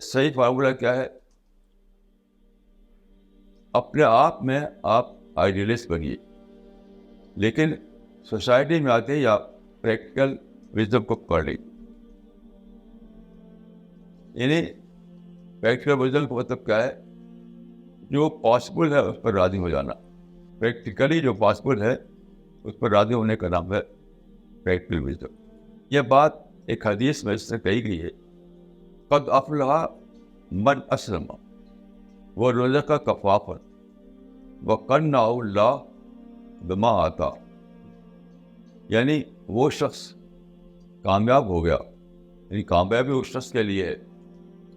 صحیح فارمولہ کیا ہے؟ اپنے آپ میں آپ آئیڈیلسٹ بنیے، لیکن سوسائٹی میں آتے ہی آپ پریکٹیکل وزڈم کو پکڑ لیں. یعنی پریکٹیکل وزڈم کا مطلب کیا ہے؟ جو پاسبل ہے اس پر راضی ہو جانا. پریکٹیکلی جو پاسبل ہے اس پر راضی ہونے کا نام ہے پریکٹیکل وزڈم. یہ بات ایک حدیث میں اس سے کہی گئی ہے، قد افلح من اسلم ورزق کفافا وقنعہ اللہ بما آتا. یعنی وہ شخص کامیاب ہو گیا، یعنی کامیابی اس شخص کے لیے ہے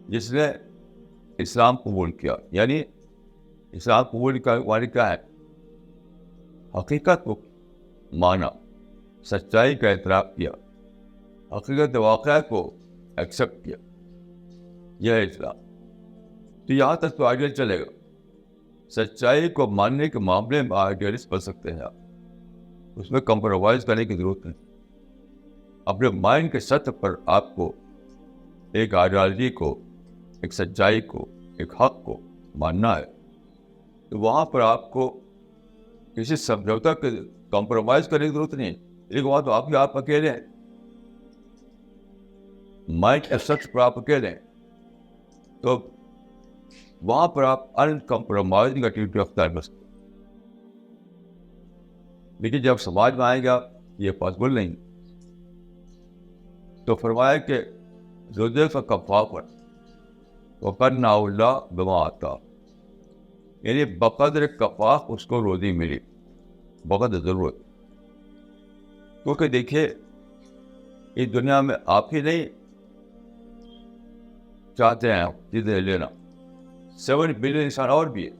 جس نے اسلام قبول کیا. یعنی اسلام قبول کا معنی کیا ہے؟ حقیقت کو مانا، سچائی کا اعتراف کیا، حقیقت واقعہ کو ایکسیپٹ کیا. یہ ہے اسلام. تو یہاں تک تو آئیڈیل چلے گا. سچائی کو ماننے کے معاملے میں آئیڈیلسٹ بن سکتے ہیں آپ، اس میں کمپرومائز کرنے کی ضرورت نہیں. اپنے مائنڈ کے سطح پر آپ کو ایک آئیڈیالوجی کو، ایک سچائی کو، ایک حق کو ماننا ہے، تو وہاں پر آپ کو کسی سمجھوتا کے کمپرومائز کرنے کی ضرورت نہیں. ایک بات تو آپ اکیلے ہیں، مائنڈ کے سطح پر آپ اکیلے ہیں، تو وہاں پر آپ انکمپرومائزنگ ایٹیٹیوڈ اختیار کر سکتے. لیکن جب سماج میں آئیں گے آپ، یہ پاسبل نہیں. تو فرمایا کہ ذوالجلال کا کفاف ہے وقنعہ اللہ بما آتا. یعنی بقدر کفاف اس کو روزی ملی، بقدر ضرورت. کیونکہ دیکھیے اس دنیا میں آپ ہی نہیں چاہتے ہیں چیزیں لینا، 7 بلین انسان اور بھی ہے.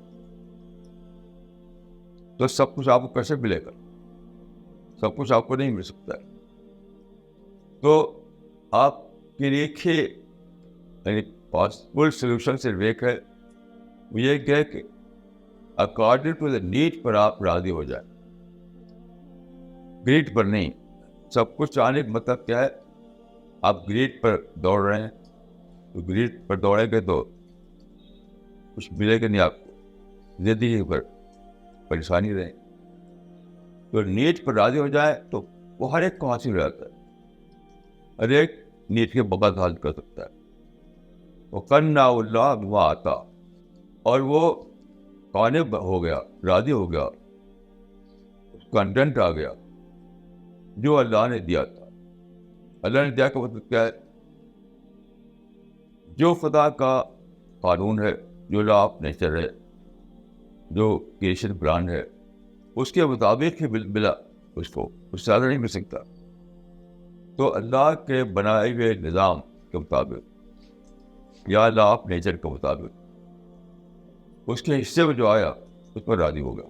تو سب کچھ آپ کو کیسے ملے گا؟ سب کچھ آپ کو نہیں مل سکتا ہے. تو آپ کے لیے یعنی پاسبل سولوشن صرف ایک ہے، وہ یہ کہ اکارڈنگ ٹو دا نیڈ پر آپ راضی ہو جائیں، گریڈ پر نہیں. سب کچھ چاہنے کا مطلب کیا ہے؟ آپ گریڈ پر دوڑ رہے ہیں، تو گریڈ پر دوڑیں گے تو کچھ ملے گا نہیں آپ کو، زندگی پر پریشانی رہے. تو نیٹ پر راضی ہو جائے تو وہ ہر ایک کو حاصل ہو جاتا ہے، ہر ایک نیٹ کے بغیر حاصل کر سکتا ہے. وہ قنعہ اللہ بما آتا، اور وہ قانع ہو گیا، راضی ہو گیا، کنٹینٹ آ گیا جو اللہ نے دیا تھا. اللہ نے دیا کا مطلب کیا ہے؟ جو خدا کا قانون ہے، جو لا آف نیچر ہے، جو کریشن پلان ہے، اس کے مطابق ہی ملا اس کو، اس سے زیادہ نہیں مل سکتا. تو اللہ کے بنائے ہوئے نظام کے مطابق یا لا آف نیچر کے مطابق اس کے حصے میں جو آیا اس پر راضی ہو گیا.